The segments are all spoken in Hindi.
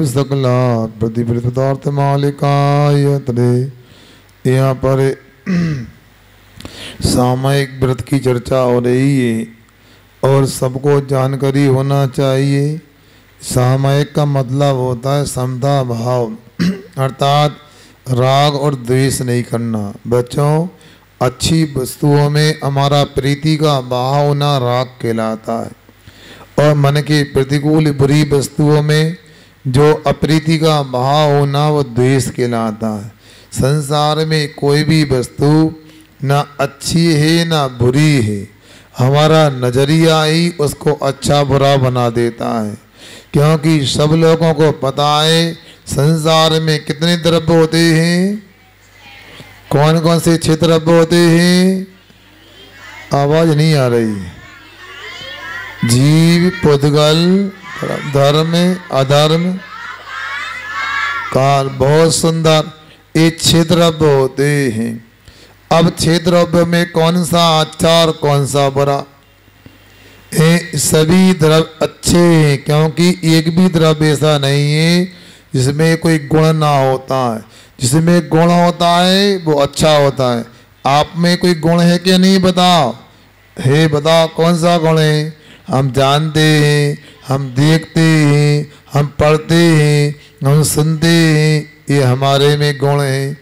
सकला प्रतिपृत पदार्थ मालिकाय तरे। यहाँ पर सामयिक व्रत की चर्चा हो रही है और सबको जानकारी होना चाहिए। सामयिक का मतलब होता है समता भाव, अर्थात राग और द्वेष नहीं करना। बच्चों, अच्छी वस्तुओं में हमारा प्रीति का भाव होना राग कहलाता है और मन के प्रतिकूल बुरी वस्तुओं में जो अप्रीति का भाव होना वो द्वेष कहलाता है। संसार में कोई भी वस्तु ना अच्छी है ना बुरी है, हमारा नजरिया ही उसको अच्छा बुरा बना देता है। क्योंकि सब लोगों को पता है संसार में कितने द्रव्य होते हैं, कौन कौन से 6 द्रव्य होते हैं। आवाज नहीं आ रही। जीव, पुद्गल, धर्म, अधर्म, काल। बहुत सुंदर। ये 6 द्रव्य होते हैं। अब 6 द्रव्य में कौन सा अच्छा और कौन सा बुरा? सभी द्रव्य अच्छे हैं, क्योंकि एक भी द्रव्य ऐसा नहीं है जिसमें कोई गुण ना होता है। जिसमें गुण होता है वो अच्छा होता है। आप में कोई गुण है कि नहीं? बताओ। है, बताओ कौन सा गुण है? हम जानते हैं, हम देखते हैं, हम पढ़ते हैं, हम सुनते हैं, ये हमारे में गुण है।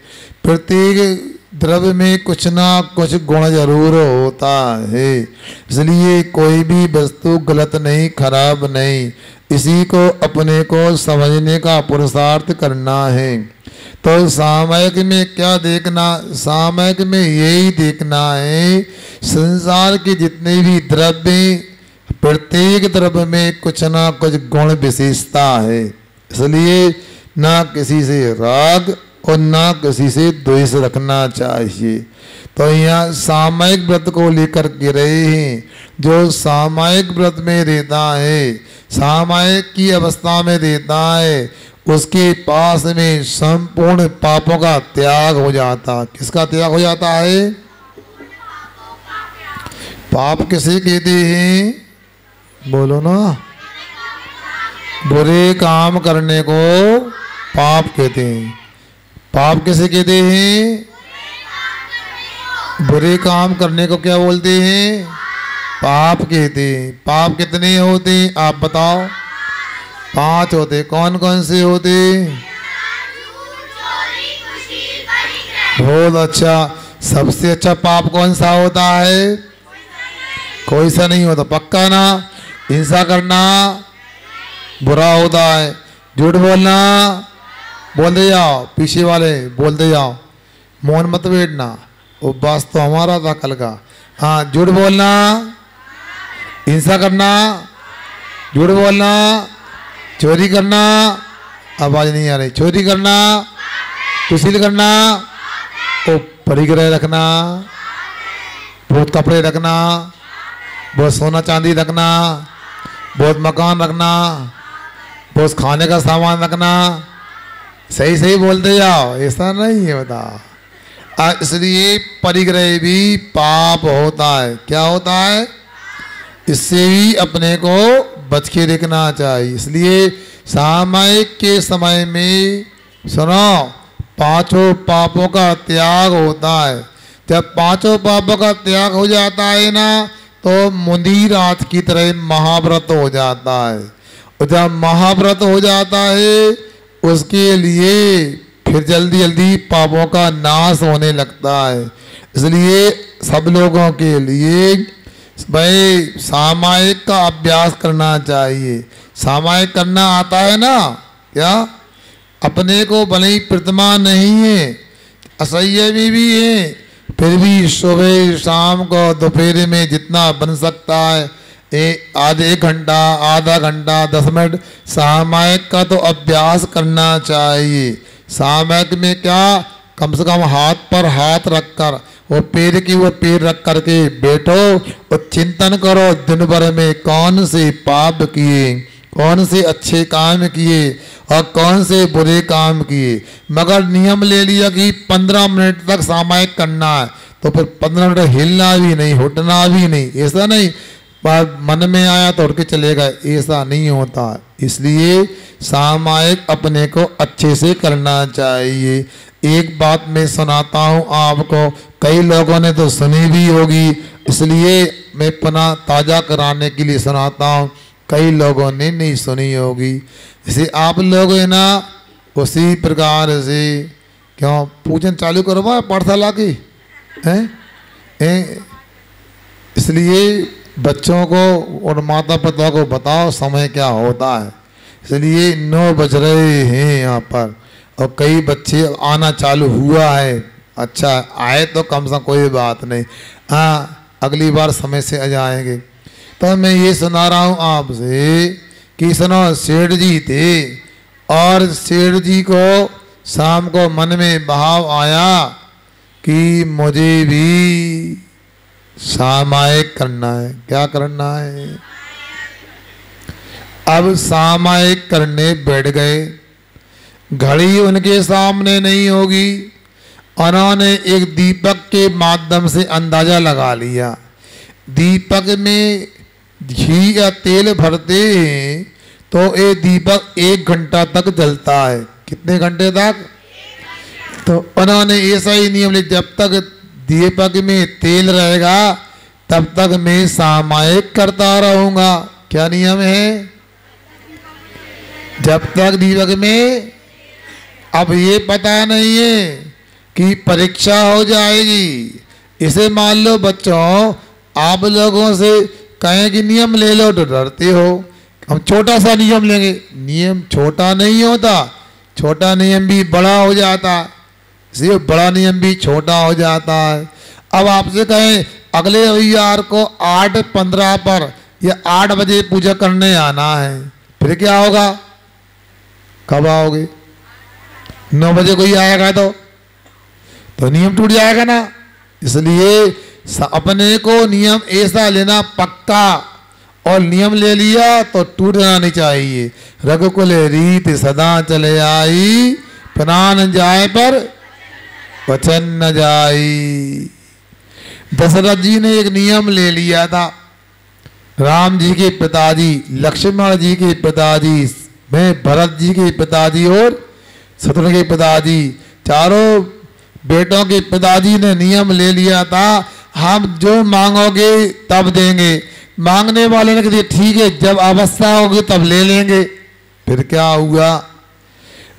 प्रत्येक द्रव्य में कुछ ना कुछ गुण जरूर होता है। इसलिए कोई भी वस्तु गलत नहीं, खराब नहीं। इसी को अपने को समझने का पुरुषार्थ करना है। तो सामयिक में क्या देखना? सामयिक में यही देखना है संसार के जितने भी द्रव्य, प्रत्येक द्रव्य में कुछ ना कुछ गुण विशेषता है। इसलिए ना किसी से राग और ना किसी से द्वेष रखना चाहिए। तो यहाँ सामयिक व्रत को लेकर के रहे हैं। जो सामयिक व्रत में रहता है, सामयिक की अवस्था में रहता है, उसके पास में संपूर्ण पापों का त्याग हो जाता। किसका त्याग हो जाता है? पाप किसे कहते हैं? बोलो ना। बुरे काम करने को पाप कहते हैं। पाप किसे कहते हैं? बुरे काम करने को क्या बोलते हैं? पाप कहते हैं। पाप कितने होते हैं आप बताओ? 5 होते। कौन कौन से होते? बहुत अच्छा। सबसे अच्छा पाप कौन सा होता है? कोई सा नहीं होता। पक्का ना? हिंसा करना बुरा होता है। झूठ बोलना, बोलते जाओ। पीछे वाले बोलते जाओ, मौन मत बैठना। उपवास तो हमारा था कल का। हाँ, झूठ बोलना, हिंसा करना, झूठ बोलना, चोरी करना। आवाज नहीं आ रही। चोरी करना, कुशील करना, परिग्रह रखना, बहुत कपड़े रखना, बहुत सोना चांदी रखना, बहुत मकान रखना, बहुत खाने का सामान रखना। सही सही बोलते जाओ, ऐसा नहीं है। बता। इसलिए परिग्रह भी पाप होता है। क्या होता है? इससे भी अपने को बच के रखना चाहिए। इसलिए सामयिक के समय में सुनो, 5 पापों का त्याग होता है। जब 5 पापों का त्याग हो जाता है ना, तो मुंदी रात की तरह महाव्रत हो जाता है। और जब महाव्रत हो जाता है, उसके लिए फिर जल्दी जल्दी पापों का नाश होने लगता है। इसलिए सब लोगों के लिए भाई सामयिक का अभ्यास करना चाहिए। सामयिक करना आता है ना? क्या अपने को भले ही प्रतिमा नहीं है, असह्य में भी है, फिर भी सुबह शाम को दोपहर में जितना बन सकता है, आधे घंटा, आधा घंटा, 10 मिनट सामयिक का तो अभ्यास करना चाहिए। सामयिक में क्या, कम से कम हाथ पर हाथ रखकर, वो पैर की वो पैर रख करके बैठो और चिंतन करो दिन भर में कौन से पाप किए, कौन से अच्छे काम किए और कौन से बुरे काम किए। मगर नियम ले लिया कि 15 मिनट तक सामयिक करना है, तो फिर 15 मिनट हिलना भी नहीं, उठना भी नहीं। ऐसा नहीं, बात मन में आया तो उठ के चले गए, ऐसा नहीं होता। इसलिए सामायिक अपने को अच्छे से करना चाहिए। एक बात मैं सुनाता हूँ आपको, कई लोगों ने तो सुनी भी होगी, इसलिए मैं पुनः ताज़ा कराने के लिए सुनाता हूँ, कई लोगों ने नहीं सुनी होगी। जैसे आप लोग है ना, उसी प्रकार से क्यों पूजन चालू करवा पाठशाला की हैं? इसलिए बच्चों को और माता पिता को बताओ समय क्या होता है। इसलिए 9 बज रहे हैं यहाँ पर, और कई बच्चे आना चालू हुआ है। अच्छा आए तो कम से कम कोई बात नहीं, हाँ अगली बार समय से आ जाएंगे। तो मैं ये सुना रहा हूँ आपसे कि सुनो, सेठ जी थे और सेठ जी को शाम को मन में भाव आया कि मुझे भी सामायिक करना है। क्या करना है? अब सामायिक करने बैठ गए। घड़ी उनके सामने नहीं होगी, उन्होंने एक दीपक के माध्यम से अंदाजा लगा लिया। दीपक में घी या तेल भरते हैं तो ये दीपक 1 घंटा तक जलता है। कितने घंटे तक? तो उन्होंने ऐसा ही नियम लिया, जब तक दीपक में तेल रहेगा तब तक मैं सामायिक करता रहूंगा। क्या नियम है? जब तक दीपक में, अब ये पता नहीं है कि परीक्षा हो जाएगी। इसे मान लो बच्चों, आप लोगों से कहें कि नियम ले लो तो डरते हो। हम छोटा सा नियम लेंगे, नियम छोटा नहीं होता, छोटा नियम भी बड़ा हो जाता है, सिर्फ बड़ा नियम भी छोटा हो जाता है। अब आपसे कहें अगले रविवार को 8:15 पर या 8 बजे पूजा करने आना है, फिर क्या होगा? कब आओगे? 9 बजे कोई आएगा तो नियम टूट जाएगा ना। इसलिए अपने को नियम ऐसा लेना पक्का, और नियम ले लिया तो टूटना नहीं चाहिए। रघुकुल रीत सदा चले आई, प्राण जाए पर वचन न जाई। दशरथ जी ने एक नियम ले लिया था। राम जी के पिताजी, लक्ष्मण जी के पिताजी, मैं भरत जी के पिताजी और शत्रुघ्न के पिताजी, चारों बेटों के पिताजी ने नियम ले लिया था, हम जो मांगोगे तब देंगे। मांगने वाले ने कह दिया ठीक है, जब अवस्था होगी तब ले लेंगे। फिर क्या हुआ?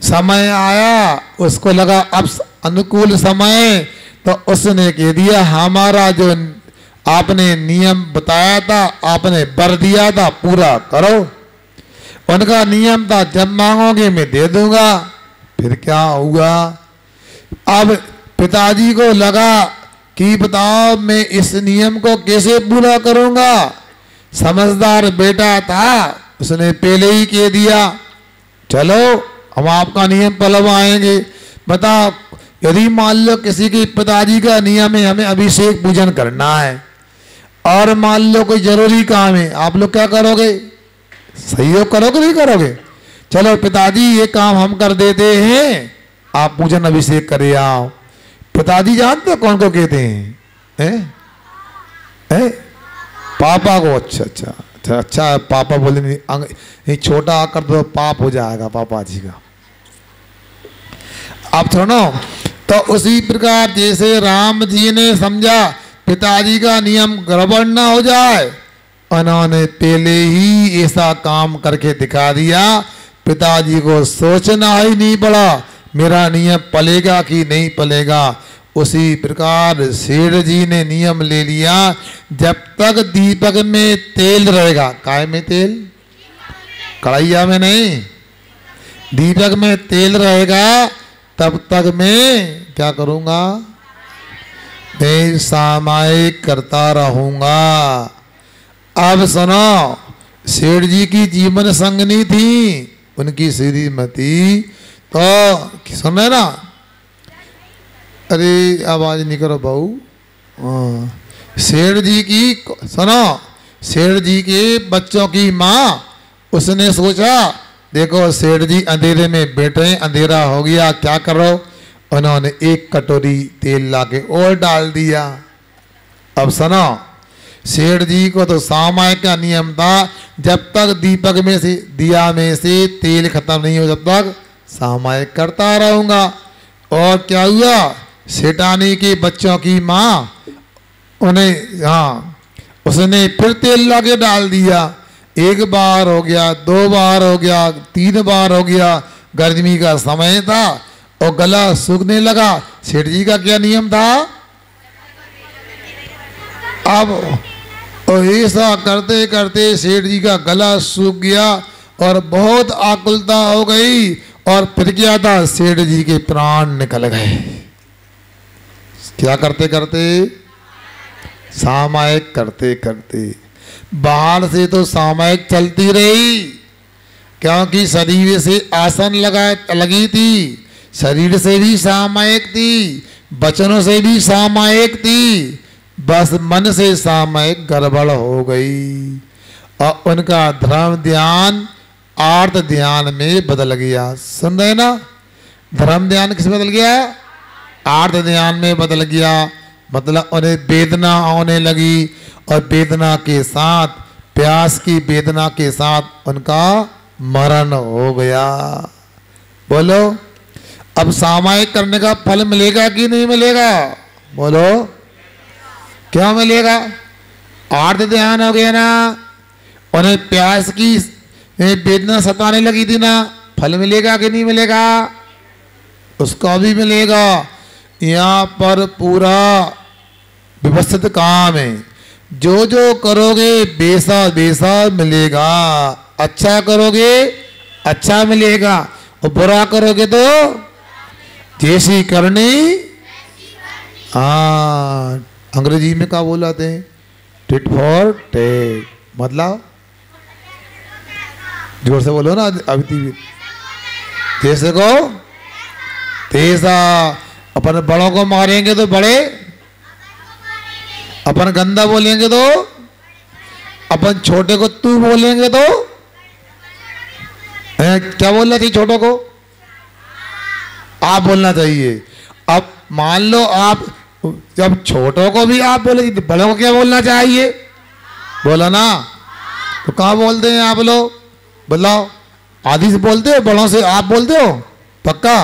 समय आया, उसको लगा अब अनुकूल समय, तो उसने कह दिया हमारा जो आपने नियम बताया था, आपने वर दिया था, पूरा करो। उनका नियम था जब मांगोगे मैं दे दूंगा। फिर क्या हुआ? अब पिताजी को लगा कि बताओ मैं इस नियम को कैसे पूरा करूंगा। समझदार बेटा था, उसने पहले ही कह दिया चलो हम आपका नियम पलवाएंगे। बताओ यदि मान लो किसी के पिताजी का नियम है हमें अभिषेक पूजन करना है, और मान लो कोई जरूरी काम है, आप लोग क्या करोगे? सहयोग करोगे नहीं करोगे? चलो पिताजी ये काम हम कर देते हैं, आप पूजन अभिषेक करे आओ। पिताजी जानते कौन को कहते हैं? पापा को। अच्छा पापा बोले नहीं, छोटा आकर तो पाप हो जाएगा पापा जी का। आप सुनो, तो उसी प्रकार जैसे राम जी ने समझा पिताजी का नियम गड़बड़ ना हो जाए, उन्होंने पहले ही ऐसा काम करके दिखा दिया। पिताजी को सोचना ही नहीं पड़ा मेरा नियम पलेगा कि नहीं पलेगा। उसी प्रकार सेठ जी ने नियम ले लिया, जब तक दीपक में तेल रहेगा, काय में तेल? कढ़ैया में नहीं, दीपक में तेल रहेगा तब तक मैं क्या करूंगा? मैं सामायिक करता रहूंगा। अब सुनो, सेठ जी की जीवन संगनी थी उनकी श्रीमती, तो सुने ना, अरे आवाज नहीं करो बहू। सेठ जी की सुनो, सेठ जी के बच्चों की माँ, उसने सोचा देखो सेठ जी अंधेरे में बैठे, अंधेरा हो गया, क्या करो? उन्होंने 1 कटोरी तेल लाके और डाल दिया। अब सुनो, सेठ जी को तो सामायिक का नियम था, जब तक दीपक में से दिया में से तेल खत्म नहीं हो जब तक सामायिक करता रहूंगा। और क्या हुआ, सेठानी के बच्चों की माँ उन्हें उसने फिर तेल लाके डाल दिया। एक बार हो गया, 2 बार हो गया, 3 बार हो गया। गर्मी का समय था और गला सूखने लगा। सेठ जी का क्या नियम था, अब और ऐसा करते करते सेठ जी का गला सूख गया और बहुत आकुलता हो गई। और फिर क्या था, सेठ जी के प्राण निकल गए। क्या करते करते, सामायिक करते करते। बाहर से तो सामायिक चलती रही, क्योंकि शरीर से आसन लगी थी, शरीर से भी सामायिक थी, वचनों से भी सामायिक थी, बस मन से सामायिक गड़बड़ हो गई और उनका धर्म ध्यान आर्त ध्यान में बदल गया। सुन रहे ना, धर्म ध्यान किस बदल गया, आर्त ध्यान में बदल गया। मतलब उन्हें वेदना होने लगी और वेदना के साथ, प्यास की वेदना के साथ उनका मरण हो गया। बोलो, अब सामायिक करने का फल मिलेगा कि नहीं मिलेगा, बोलो क्या मिलेगा। आर्त ध्यान हो गया ना, उन्हें प्यास की वेदना सताने लगी थी ना, फल मिलेगा कि नहीं मिलेगा, उसका भी मिलेगा। यहाँ पर पूरा व्यवस्थित काम है, जो जो करोगे वैसा वैसा मिलेगा। अच्छा करोगे अच्छा मिलेगा और बुरा करोगे तो जैसी करनी। अंग्रेजी में क्या बोलाते हैं, टिट फॉर टेट। मतलब जोर से बोलो ना, अभी जैसे को तैसा। अपन बड़ों को मारेंगे तो बड़े, अपन गंदा बोलेंगे तो, अपन छोटे को तू बोलेंगे तो क्या बोलना चाहिए, छोटों को आप बोलना चाहिए। अब मान लो आप जब छोटों को भी आप बोले तो बड़ों को क्या बोलना चाहिए, बोला ना। तो कहाँ बोलते हैं आप लोग, बताओ। आदि से बोलते हो, बड़ों से आप बोलते हो पक्का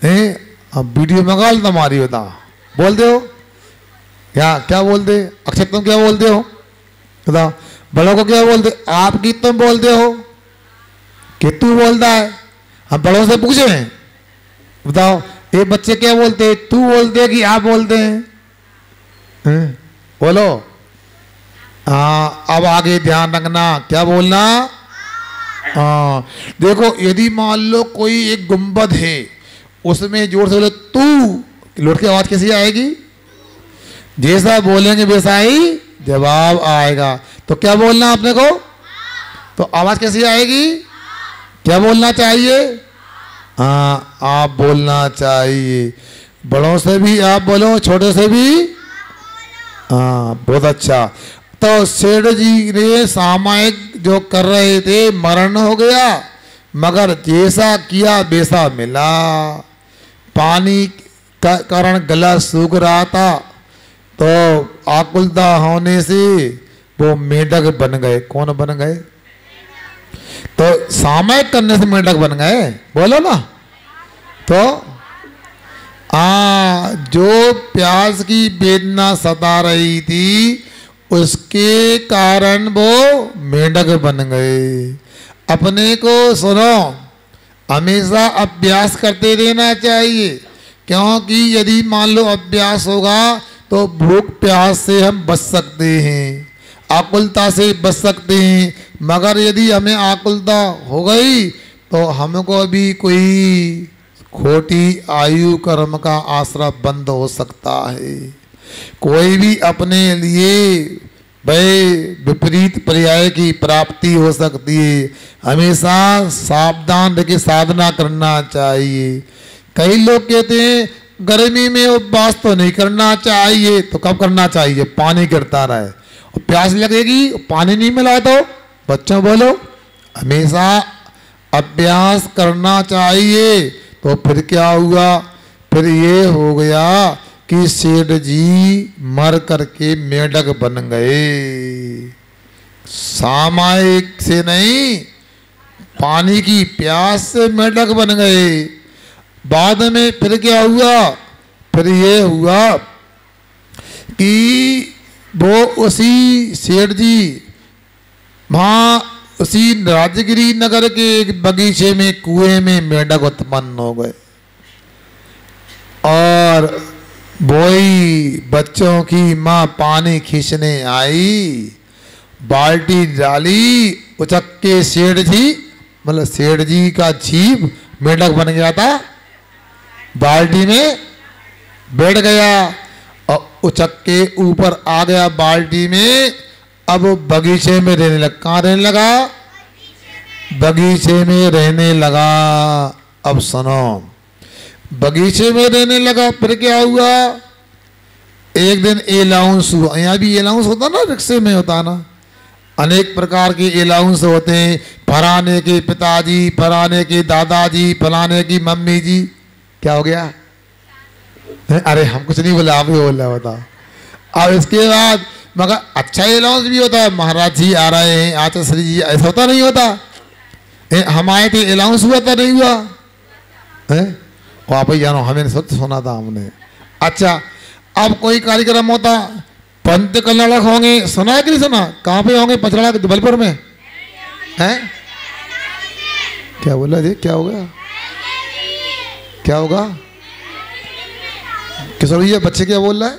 हैं। अब वीडियो मंगा लो तुम्हारी, बता बोलते हो क्या, क्या बोलते अक्षर, तुम क्या बोलते हो बताओ। बड़ों को क्या बोलते, आप की तुम बोलते हो कि तू बोलता है। हम बड़ों से पूछे बताओ, ये बच्चे क्या बोलते हैं, तू बोलते हैं कि आप बोलते हैं, बोलो। अब आगे ध्यान रखना, क्या बोलना। देखो, यदि मान लो कोई एक गुंबद है, उसमें जोर से बोले तू, लौट की आवाज कैसी आएगी, जैसा बोलेंगे वैसा ही जवाब आएगा। तो क्या बोलना आपने को, तो आवाज कैसी आएगी, क्या बोलना चाहिए, आप बोलना चाहिए। बड़ों से भी आप बोलो, छोटे से भी। बहुत अच्छा। तो सेठ जी ने सामायिक जो कर रहे थे, मरण हो गया, मगर जैसा किया वैसा मिला। पानी का कारण गला सूख रहा था, तो आकुलता होने से वो मेढक बन गए। कौन बन गए, तो सामायिक करने से मेढक बन गए, बोलो ना। तो जो प्यास की वेदना सता रही थी, उसके कारण वो मेढक बन गए। अपने को सुनो, हमेशा अभ्यास करते रहना चाहिए, क्योंकि यदि मान लो अभ्यास होगा तो भूख प्यास से हम बच सकते हैं, आकुलता से बच सकते हैं। मगर यदि हमें आकुलता हो गई तो हमको भी कोई खोटी आयु कर्म का आश्रय बंद हो सकता है। कोई भी अपने लिए विपरीत पर्याय की प्राप्ति हो सकती है। हमेशा सावधान रह के साधना करना चाहिए। कई लोग कहते हैं गर्मी में उपवास तो नहीं करना चाहिए, तो कब करना चाहिए, पानी गिरता रहे और प्यास लगेगी, पानी नहीं मिला तो। बच्चों बोलो, हमेशा अभ्यास करना चाहिए। तो फिर क्या हुआ, फिर ये हो गया कि सेठ जी मर करके मेंढक बन गए। सामायिक से नहीं, पानी की प्यास से मेंढक बन गए। बाद में फिर क्या हुआ? फिर ये हुआ कि वो उसी सेठ जी वहाँ उसी राजगिरी नगर के एक बगीचे में कुएं में मेंढक उत्पन्न हो गए और वही बच्चों की माँ पानी खींचने आई, बाल्टी डाली, उचक के सेठ जी मतलब सेठ जी का जीव मेंढक बन गया था, बाल्टी में बैठ गया और उचक के ऊपर आ गया बाल्टी में। अब बगीचे में रहने लगा। कहाँ रहने लगा? बगीचे में रहने लगा। अब सुनो, बगीचे में रहने लगा। फिर क्या हुआ? एक दिन अलाउंस हुआ। यहाँ भी अलाउंस होता ना, रिक्शे में होता ना, अनेक प्रकार के अलाउंस होते हैं। फलाने के पिताजी, फलाने के दादाजी, फलाने की मम्मी जी। क्या हो गया? अरे हम कुछ नहीं बोला, आप ही बोल रहे बता। अब इसके बाद मगर अच्छा अलाउंस भी होता है, महाराज जी आ रहे हैं, आचार्य श्री जी, ऐसा होता नहीं होता? हम आए थे अलाउंस हुआ था नहीं हुआ है? आप ही जानो, हमें सच सुना था हमने। अच्छा, अब कोई कार्यक्रम होता, पंत कल्याणक होंगे, सुना है कि नहीं सुना? कहाँ पे होंगे? पचड़ा के जबलपुर में है। क्या बोला जी? क्या होगा? क्या होगा? किशोर भैया बच्चे क्या बोल रहा है?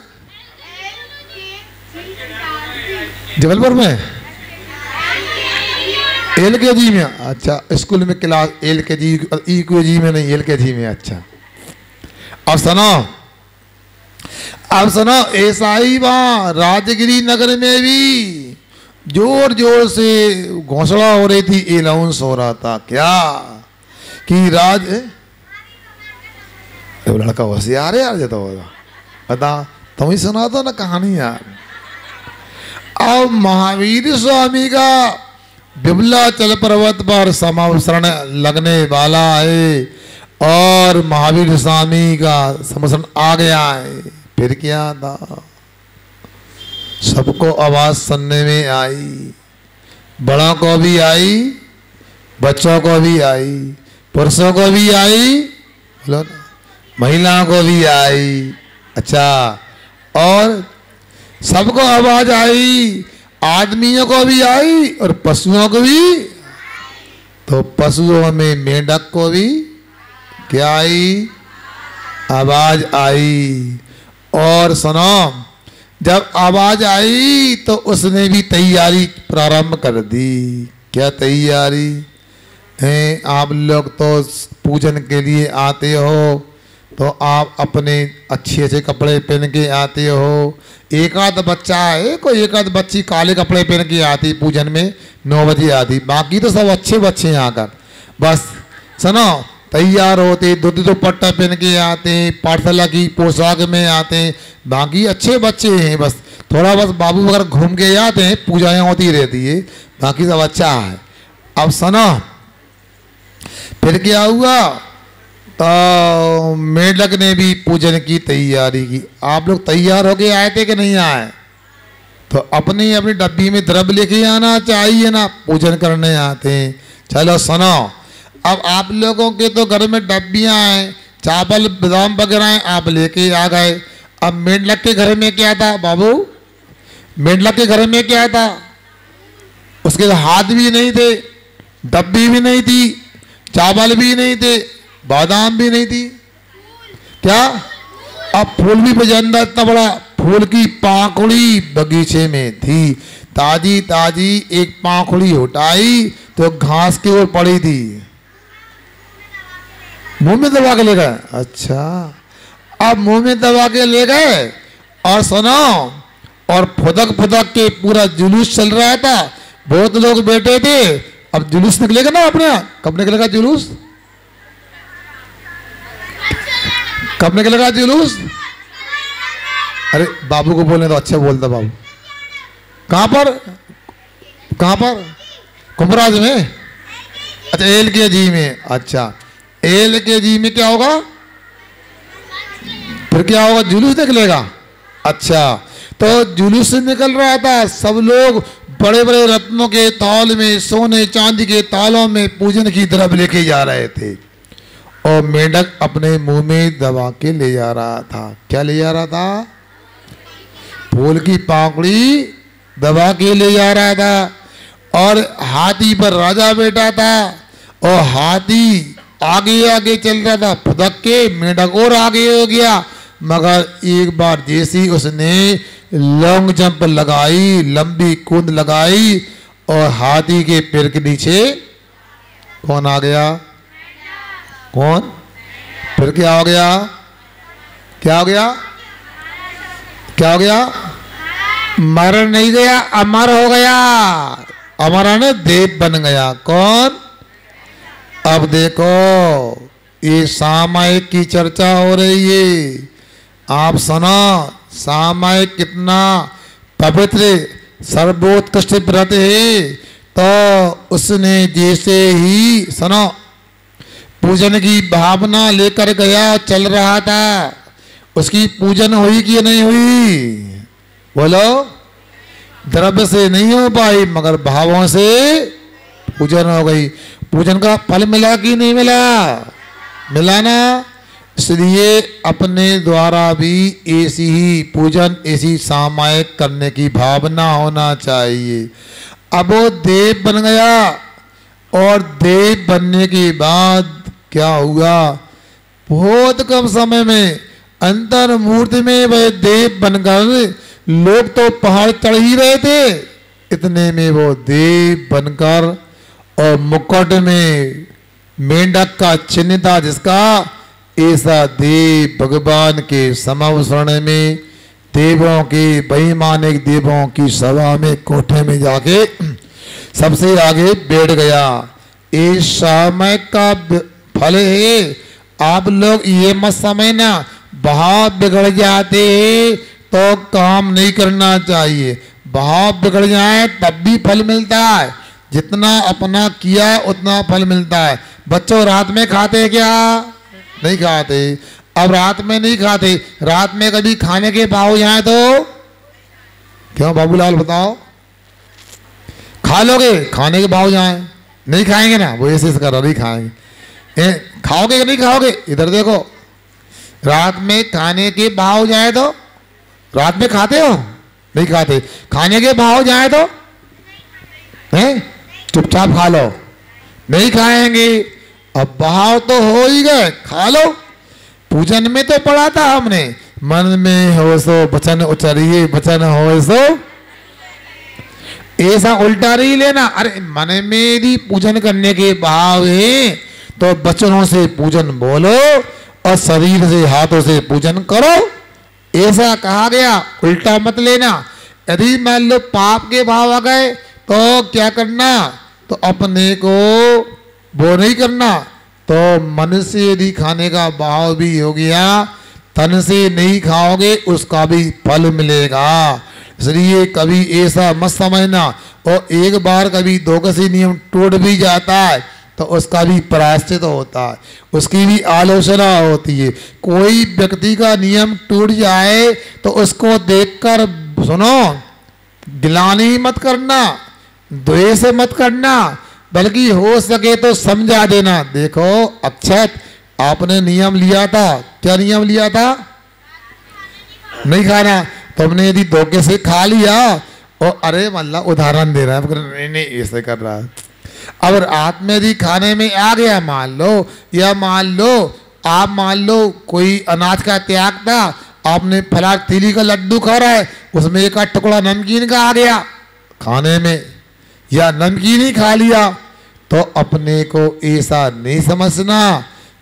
जबलपुर में LKG में। अच्छा, स्कूल में क्लास LKG, EKG में नहीं, LKG में। अच्छा, अब सुनो ऐसा ही वहाँ राजगिरी नगर में भी जोर जोर से घोषणा हो रही थी, अनाउंस हो रहा था। क्या कि तो लड़का होशियार है यार, ये तो बता, तुम ही सुना दो ना कहानी यार। अब महावीर स्वामी का विमलाचल पर्वत पर समावसरण लगने वाला है और महावीर स्वामी का समसरण आ गया है। फिर क्या था? सबको आवाज सुनने में आई, बड़ों को भी आई, बच्चों को भी आई, पुरुषों को भी आई, महिलाओं को भी आई। अच्छा, और सबको आवाज आई, आदमियों को भी आई और पशुओं को भी। तो पशुओं में मेंढक को भी क्या आई? आवाज आई। और सुनो, जब आवाज आई तो उसने भी तैयारी प्रारंभ कर दी। क्या तैयारी है? आप लोग तो पूजन के लिए आते हो तो आप अपने अच्छे अच्छे कपड़े पहन के आते हो। एक आध बच्चा है, कोई एक आध बच्ची काले कपड़े पहन के आती पूजन में, 9 बजे आती, बाकी तो सब अच्छे बच्चे हैं आकर। बस सुनो, तैयार होते, दुपट्टा पहन के आते, पाठशाला की पोशाक में आते, बाकी अच्छे बच्चे हैं। बस थोड़ा बस बाबू वगैरह घूम के आते हैं, पूजाएं होती रहती है, बाकी सब अच्छा है। अब सुनो, फिर क्या हुआ? तो मेंढक ने भी पूजन की तैयारी की। आप लोग तैयार होके आए थे कि नहीं आए? तो अपनी अपनी डब्बी में द्रव्य लेके आना चाहिए ना, पूजन करने आते हैं। चलो सुनो, अब आप लोगों के तो घर में डब्बियां हैं, चावल बादाम वगैरह हैं, आप लेके आ गए। अब मेंढक के घर में क्या था बाबू? मेंढक के घर में क्या था? उसके हाथ भी नहीं थे, डब्बी भी नहीं थी, चावल भी नहीं थे, बादाम भी नहीं थी। क्या? अब फूल भी बजंदा इतना बड़ा, फूल की पाखुड़ी बगीचे में थी, ताजी ताजी एक पाखुड़ी उठाई तो घास की ओर पड़ी थी, मुंह में दबा के ले गए। अच्छा, अब मुंह में दबा के ले गए और सुनो, और फुदक फुदक के पूरा जुलूस चल रहा था, बहुत लोग बैठे थे। अब जुलूस निकलेगा ना अपने, कब निकलेगा जुलूस? कब निकलेगा जुलूस? अरे बाबू को बोलने तो अच्छा बोलता बाबू। कहाँ पर? कहाँ पर? कुंभराज में? अच्छा, LKG में। अच्छा, LKG में क्या होगा? फिर क्या होगा, जुलूस निकलेगा। अच्छा, तो जुलूस निकल रहा था, सब लोग बड़े बड़े रत्नों के ताल में, सोने चांदी के तालों में पूजन की तरफ लेके जा रहे थे, और मेंढक अपने मुंह में दबा के ले जा रहा था। क्या ले जा रहा था? फूल की पाकड़ी दबा के ले जा रहा था। और हाथी पर राजा बैठा था, और हाथी आगे आगे चल रहा था, फुदक के मेंढक और आगे हो गया। मगर एक बार जैसी उसने लॉन्ग जंप लगाई, लंबी कूद लगाई, और हाथी के पैर के नीचे कौन आ गया? कौन? फिर क्या हो गया? क्या हो गया? क्या हो गया? मर नहीं गया, अमर हो गया। अमर ने देव बन गया। कौन? अब देखो, ये सामायिक की चर्चा हो रही है, आप सुनो। सामायिक कितना पवित्र सर्वोत्कृष्ट व्रत है। तो उसने जैसे ही सुनो पूजन की भावना लेकर गया, चल रहा था, उसकी पूजन हुई कि नहीं हुई? बोलो। द्रव्य से नहीं हो पाई, मगर भावों से पूजन हो गई। पूजन का फल मिला कि नहीं मिला? मिला ना। इसलिए अपने द्वारा भी ऐसी ही पूजन, ऐसी सामायिक करने की भावना होना चाहिए। अब वो देव बन गया, और देव बनने के बाद क्या हुआ? बहुत कम समय में अंतर मूर्ति में वह देव बनकर, लोग तो पहाड़ चढ़ ही रहे थे, इतने में वो देव बनकर, और मुकुट में मेंढक का चिन्ह था जिसका, ऐसा देव भगवान के समवसरण में देवों के वैमानिक देवों की सभा में कोठे में जाके सबसे आगे बैठ गया। इस समय का फल है। आप लोग ये मत समझना भाव बिगड़ जाते हैं तो काम नहीं करना चाहिए। भाव बिगड़ जाए तब भी फल मिलता है, जितना अपना किया उतना फल मिलता है। बच्चों रात में खाते क्या? नहीं खाते। अब रात में नहीं खाते, रात में कभी खाने के भाव जाए तो क्यों बाबूलाल बताओ? खा लोगे? खाने के भाव जाए नहीं खाएंगे ना, वो ऐसे कर नहीं खाएंगे। खाओगे कि नहीं खाओगे? इधर देखो, रात में खाने के भाव जाए तो, रात में खाते हो? नहीं खाते। खाने के भाव जाए तो हैं चुपचाप खा लो। नहीं खाएंगे। अब भाव तो हो ही गए, खा लो। पूजन में तो पढ़ा था हमने, मन में हो सो वचन उचरिए, वचन हो सो। ऐसा उल्टा नहीं लेना। अरे मन में भी पूजन करने के भाव है तो वचनों से पूजन बोलो और शरीर से हाथों से पूजन करो, ऐसा कहा गया। उल्टा मत लेना। यदि मान लो पाप के भाव आ गए तो क्या करना? तो अपने को वो नहीं करना। तो मन से यदि खाने का भाव भी हो गया, तन से नहीं खाओगे उसका भी फल मिलेगा। इसलिए कभी ऐसा मत समझना। और एक बार कभी दोगसी नियम टूट भी जाता है तो उसका भी प्रायश्चित होता है, उसकी भी आलोचना होती है। कोई व्यक्ति का नियम टूट जाए तो उसको देखकर सुनो, गिलानी मत करना, द्वेष मत करना, बल्कि हो सके तो समझा देना। देखो अक्षत, आपने नियम लिया था, क्या नियम लिया था? नहीं खाना। तुमने यदि धोखे से खा लिया और अरे मतलब उदाहरण दे रहा है, नहीं नहीं ऐसे कर रहा है। अब रात में यदि खाने में आ गया, मान लो, या मान लो आप मान लो कोई अनाज का त्याग था, आपने फलार तिली का लड्डू खा रहा है, उसमें एक टुकड़ा नमकीन का आ गया खाने में, या नमकीन ही खा लिया, तो अपने को ऐसा नहीं समझना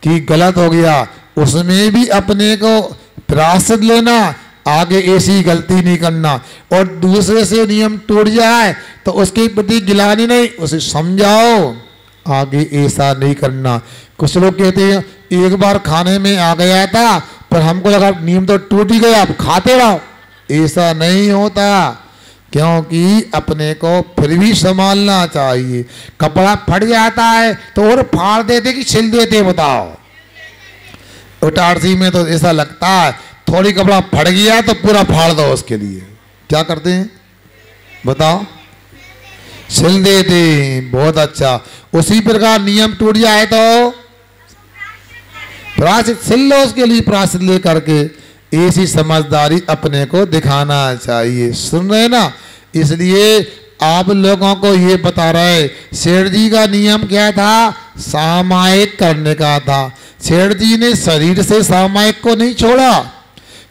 कि गलत हो गया। उसमें भी अपने को प्रायश्चित लेना, आगे ऐसी गलती नहीं करना। और दूसरे से नियम टूट जाए तो उसके प्रति गिलानी नहीं, उसे समझाओ आगे ऐसा नहीं करना। कुछ लोग कहते हैं एक बार खाने में आ गया था पर हमको लगा नियम तो टूट ही गया, अब खाते रहो। ऐसा नहीं होता, क्योंकि अपने को फिर भी संभालना चाहिए। कपड़ा फट जाता है तो और फाड़ देते कि छिल देते? बताओ। उटारसी में तो ऐसा लगता है थोड़ी कपड़ा फट गया तो पूरा फाड़ दो उसके लिए, क्या करते हैं बताओ? सिल देते हैं। बहुत अच्छा। उसी प्रकार नियम टूट जाए तो प्रायश्चित सिल लो उसके लिए, प्रायश्चित ले करके। ऐसी समझदारी अपने को दिखाना चाहिए। सुन रहे ना? इसलिए आप लोगों को ये बता रहे, सेठ जी का नियम क्या था? सामायिक करने का था। सेठ जी ने शरीर से सामायिक को नहीं छोड़ा,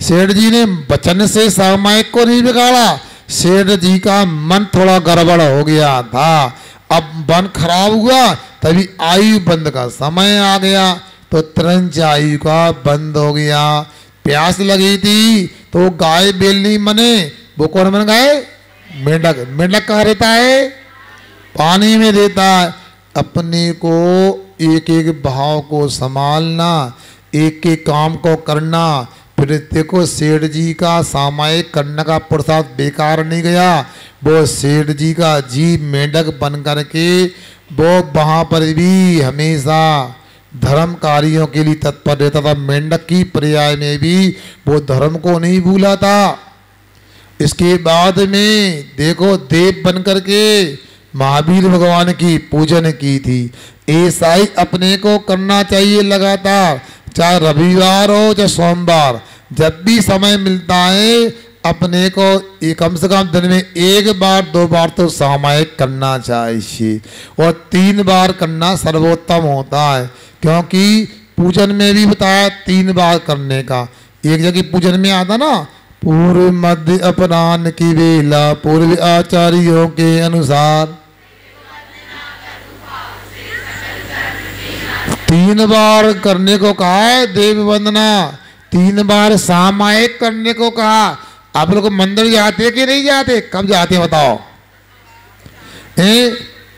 सेठ जी ने वचन से सामायिक को नहीं बिगाड़ा। सेठ जी का मन थोड़ा गड़बड़ हो गया था, अब मन खराब हुआ, तभी आयु बंद का समय आ गया, तो तुरंत आयु का बंद हो गया। प्यास लगी थी तो गाय बेलनी मने, वो कौन बन गए? मेंढक। मेंढक कहाँ रहता है? पानी में रहता है। अपने को एक एक भाव को संभालना, एक एक काम को करना। फिर देखो सेठ जी का सामायिक करने का प्रसाद बेकार नहीं गया। वो सेठ जी का जीव मेंढक बन करके वो वहाँ पर भी हमेशा धर्म कार्यों के लिए तत्पर रहता था। मेंढक की पर्याय में भी वो धर्म को नहीं भूला था। इसके बाद में देखो देव बन करके महावीर भगवान की पूजन की थी। ऐसा ही अपने को करना चाहिए लगातार, चाहे रविवार हो चाहे सोमवार, जब भी समय मिलता है अपने को कम से कम दिन में 1 बार 2 बार तो सामायिक करना चाहिए, और 3 बार करना सर्वोत्तम होता है। क्योंकि पूजन में भी बताया 3 बार करने का। एक जगह पूजन में आता ना, पूर्व मध्य अपराह्न की वेला पूर्व आचार्यों के अनुसार 3 बार करने को कहा है देव वंदना। 3 बार सामायिक करने को कहा। आप लोग मंदिर जाते कि नहीं जाते? कब जाते हैं बताओ?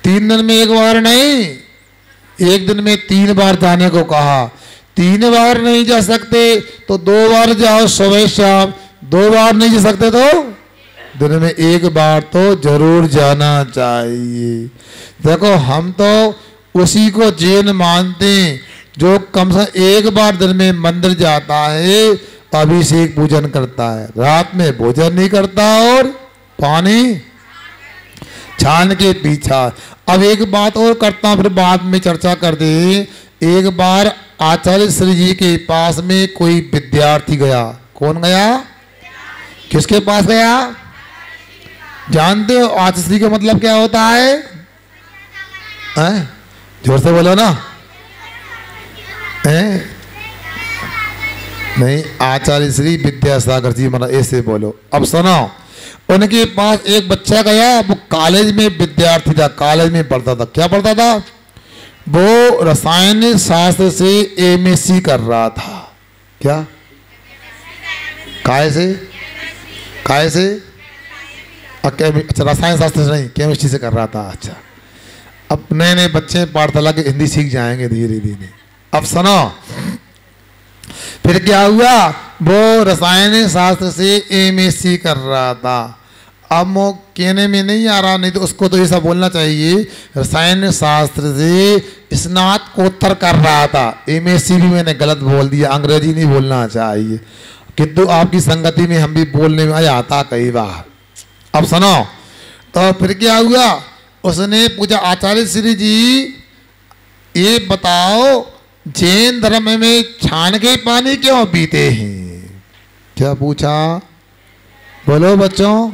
3 दिन में 1 बार नहीं, 1 दिन में 3 बार जाने को कहा। 3 बार नहीं जा सकते तो 2 बार जाओ सुबह शाम। 2 बार नहीं जा सकते तो दिन में 1 बार तो जरूर जाना चाहिए। देखो हम तो उसी को जैन मानते हैं जो कम से कम 1 बार दिन में मंदिर जाता है, अभिषेक पूजन करता है, रात में भोजन नहीं करता और पानी छान के पीछा। अब एक बात और करता हूँ, फिर बाद में चर्चा कर दे। एक बार आचार्य श्री जी के पास में कोई विद्यार्थी गया। कौन गया? किसके पास गया? जानते हो आचार्य श्री का मतलब क्या होता है? जोर से बोलो ना। नहीं, आचार्य श्री विद्यासागर जी, मतलब ऐसे बोलो। अब सुनो, उनके पास एक बच्चा गया, वो कॉलेज में विद्यार्थी था, कॉलेज में पढ़ता था। क्या पढ़ता था? वो रसायन शास्त्र से एमएससी कर रहा था। क्या? काय से? काय से? अच्छा, रसायन शास्त्र से नहीं, केमिस्ट्री से कर रहा था। अच्छा, अब नए नए बच्चे पाठशाला के हिंदी सीख जाएंगे धीरे धीरे। अब सुनो, फिर क्या हुआ? वो रसायन शास्त्र से एमएससी कर रहा था। अब वो कहने में नहीं आ रहा, नहीं तो उसको तो ऐसा बोलना चाहिए, रसायन शास्त्र से स्नातकोत्तर कर रहा था। एमएससी भी मैंने गलत बोल दिया, अंग्रेजी नहीं बोलना चाहिए, किंतु आपकी संगति में हम भी बोलने में आता कई बार। अब सुनो, तो फिर क्या हुआ? उसने पूछा, आचार्य श्री जी ये बताओ, जैन धर्म में छान के पानी क्यों पीते हैं? क्या पूछा? बोलो बच्चों।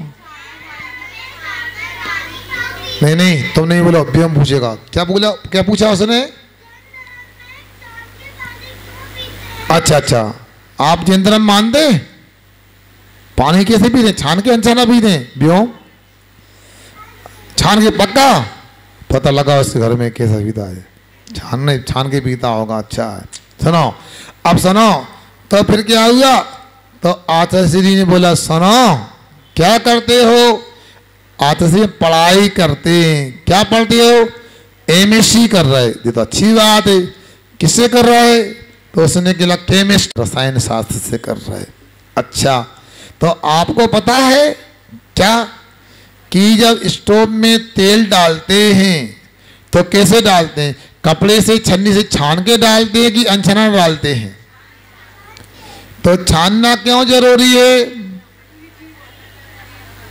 नहीं नहीं, तुम नहीं बोलो, व्योम पूछेगा। क्या बोला? क्या पूछा उसने? अच्छा अच्छा, आप जैन धर्म मानते? पानी कैसे पीते? छान के अनछाना पीते? व्योम छान के? पक्का पता लगा उसके घर में कैसा पीता है। छान के पीता होगा। अच्छा है। सुनो, अब सुनो, तो फिर क्या हुआ? तो आचार्य श्री ने बोला, सुनो क्या करते हो? आचार्य श्री पढ़ाई करते हैं। क्या पढ़ते हो? एमएससी कर रहे। ये तो अच्छी बात है। किससे कर रहे? तो उसने कहा केमिस्ट, रसायन शास्त्र से कर रहे। अच्छा, तो आपको पता है क्या कि जब स्टोव में तेल डालते हैं तो कैसे डालते हैं? कपड़े से, छन्नी से छान के डालते हैं कि अनछना डालते हैं? तो छानना क्यों जरूरी है?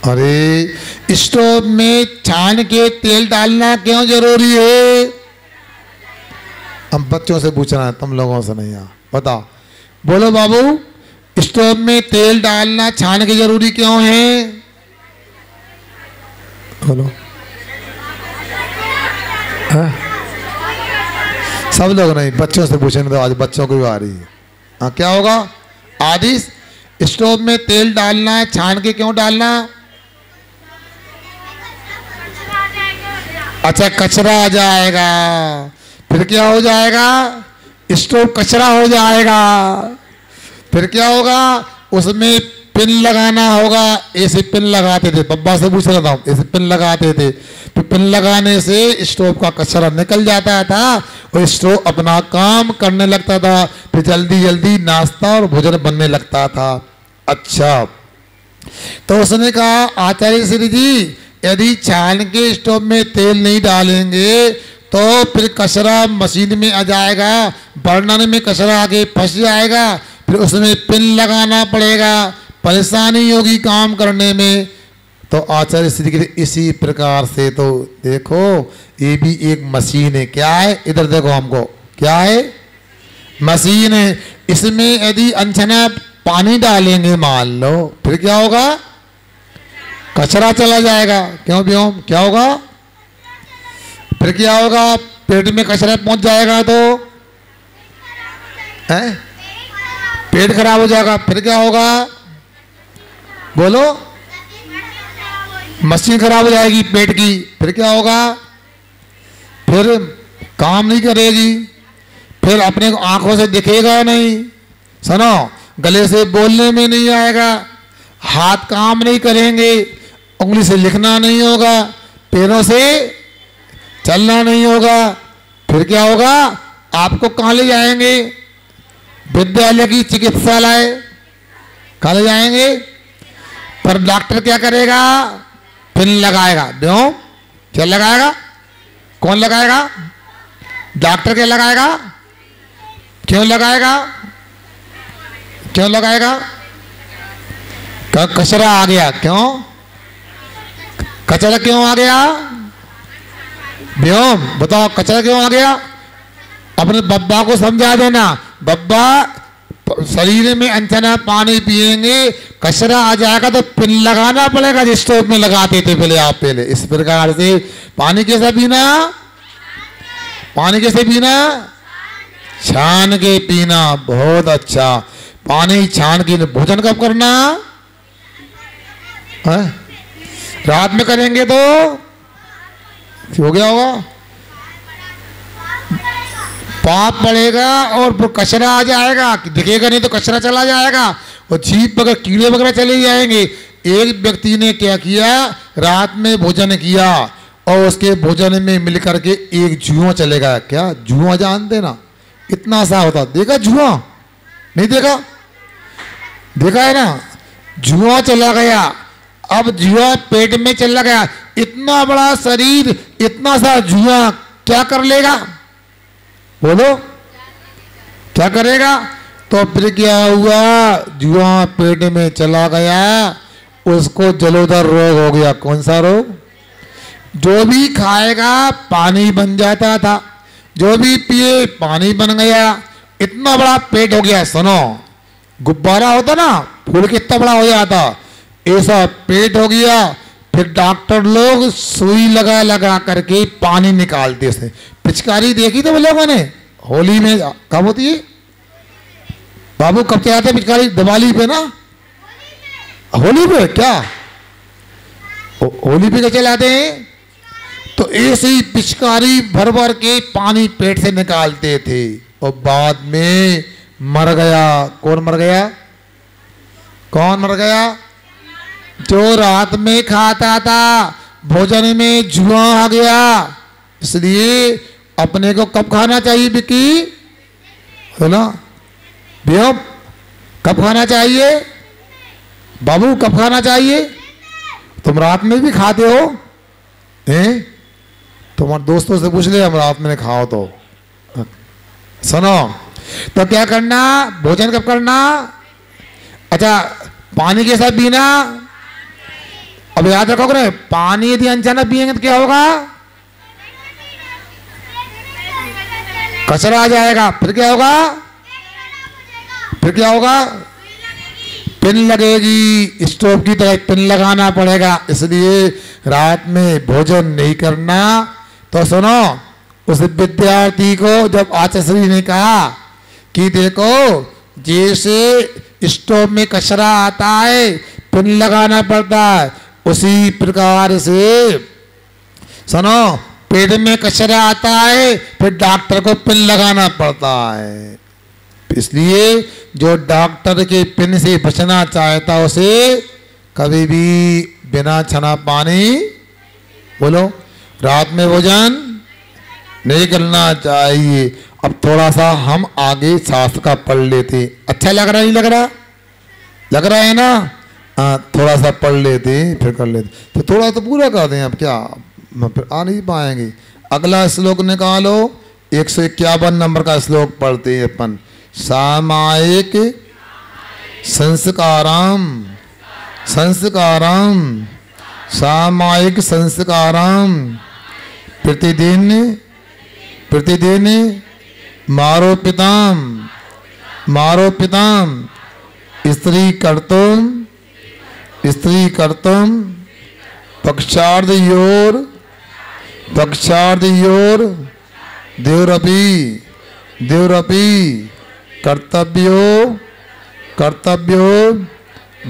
अरे स्टोव में छान के तेल डालना क्यों जरूरी है? हम बच्चों से पूछना है, तुम लोगों से नहीं। बताओ, बोलो बाबू, स्टोव में तेल डालना छान के जरूरी क्यों है? बोलो। सब लोग नहीं, बच्चों से पूछने तो आज बच्चों की बारी है। हाँ, क्या होगा? आदि स्टोव में तेल डालना छान के क्यों डालना? अच्छा, कचरा आ जाएगा। फिर क्या हो जाएगा? स्टोव कचरा हो जाएगा। फिर क्या होगा? उसमें पिन लगाना होगा। ऐसे पिन लगाते थे, बब्बा से पूछ रहा था, ऐसे पिन लगाते थे। तो पिन लगाने से स्टोव का कचरा निकल जाता था और स्टोव अपना काम करने लगता था। फिर जल्दी जल्दी नाश्ता और भोजन बनने लगता था। अच्छा, तो उसने कहा, आचार्य श्री जी, यदि छान के स्टोव में तेल नहीं डालेंगे तो फिर कचरा मशीन में आ जाएगा, बर्नर में कचरा आके फंस जाएगा, फिर उसमें पिन लगाना पड़ेगा, परेशानी होगी काम करने में। तो आचार्य श्री जी, इसी प्रकार से तो देखो, ये भी एक मशीन है। क्या है? इधर देखो हमको, क्या है? मशीन है। इसमें यदि अनछना पानी डालेंगे मान लो, फिर क्या होगा? कचरा चला जाएगा। क्यों क्यों? क्या होगा? फिर क्या होगा? पेट में कचरा पहुंच जाएगा तो है, पेट खराब हो जाएगा। फिर क्या होगा? बोलो। मशीन खराब हो जाएगी पेट की। फिर क्या होगा? फिर काम नहीं करेगी, फिर अपने को आंखों से दिखेगा नहीं, सुनो, गले से बोलने में नहीं आएगा, हाथ काम नहीं करेंगे, उंगली से लिखना नहीं होगा, पैरों से चलना नहीं होगा। फिर क्या होगा? आपको कहाँ ले जाएंगे? विद्यालय की चिकित्सालय। कहाँ ले जाएंगे? पर डॉक्टर क्या करेगा? पिन लगाएगा। क्यों? क्या लगाएगा? कौन लगाएगा? डॉक्टर क्या लगाएगा? क्यों लगाएगा? क्यों लगाएगा? कचरा आ गया। क्यों? कचरा क्यों आ गया? व्योम, बताओ, कचरा क्यों आ गया? अपने बब्बा को समझा देना। बब्बा, शरीर में अनछना पानी पिएंगे, कचरा आ जाएगा तो पिन लगाना पड़ेगा, जिस स्टोव में लगाते थे पहले आप। पहले इस प्रकार से पानी कैसे पीना? पानी कैसे पीना? छान के पीना। बहुत अच्छा। पानी छान के। भोजन कब करना है? रात में करेंगे तो हो गया होगा, पाप पड़ेगा और वो कचरा आ जाएगा। दिखेगा नहीं तो कचरा चला जाएगा और जीभ वगैरह कीड़े वगैरह चले जाएंगे। एक व्यक्ति ने क्या किया? रात में भोजन किया और उसके भोजन में मिलकर के एक जुआ चले गया। क्या जुआ जानते ना? इतना सा होता, देखा जुआ? नहीं देखा? देखा है ना? जुआ चला गया। अब जुआ पेट में चला गया। इतना बड़ा शरीर, इतना सा जुआ क्या कर लेगा? बोलो, क्या करेगा? तो फिर क्या हुआ? जुआ पेट में चला गया, उसको जलोदर रोग हो गया। कौन सा रोग? जो भी खाएगा पानी बन जाता था, जो भी पिए पानी बन गया। इतना बड़ा पेट हो गया। सुनो, गुब्बारा होता ना, फूल कितना बड़ा हो जाता, ऐसा पेट हो गया। फिर डॉक्टर लोग सुई लगा लगा करके पानी निकालते थे। पिचकारी देखी तो लोगों ने? होली में कब होती है बाबू? कब से आते पिचकारी? दिवाली पे ना? होली पे? क्या होली पे कैसे लाते हैं? तो ऐसे ही पिचकारी भर भर के पानी पेट से निकालते थे और बाद में मर गया। कौन मर गया? कौन मर गया? जो रात में खाता था, भोजन में जुआ आ गया। इसलिए अपने को कब खाना चाहिए बिकी? है ना भैया? कब खाना चाहिए बाबू? कब खाना चाहिए? तुम रात में भी खाते हो हैं? तुम्हारे दोस्तों से पूछ ले, हम रात में खाओ तो। सुनो, तो क्या करना? भोजन कब करना? अच्छा, पानी के साथ पीना, अब याद रखोगे, पानी यदि अनजाना पिएंगे तो क्या होगा? कचरा आ जाएगा। फिर क्या होगा? फिर क्या होगा? पिन लगेगी, स्टोव की तरह पिन लगाना पड़ेगा। इसलिए रात में भोजन नहीं करना। तो सुनो, उस विद्यार्थी को जब आचार्य ने कहा कि देखो जैसे स्टोव में कचरा आता है पिन लगाना पड़ता है, उसी प्रकार से सुनो पेट में कचरा आता है फिर डॉक्टर को पिन लगाना पड़ता है। इसलिए जो डॉक्टर के पिन से बचना चाहता उसे कभी भी बिना छना पानी, बोलो, रात में भोजन नहीं करना चाहिए। अब थोड़ा सा हम आगे शास्त्र का पढ़ लेते। अच्छा लग रहा, नहीं लग रहा? लग रहा है ना? थोड़ा सा पढ़ लेते फिर कर लेते। तो थोड़ा तो पूरा कर दें। अब क्या फिर आ नहीं पाएंगे। अगला श्लोक निकालो, 151 नंबर का श्लोक पढ़ते हैं अपन। सामायिक संस्कारम संस्कारम सामायिक संस्कारम प्रतिदिन प्रतिदिन मारोपिताम मारोपिताम स्त्री कर्तुम पक्षार्धयोर देवरपि कर्तव्यो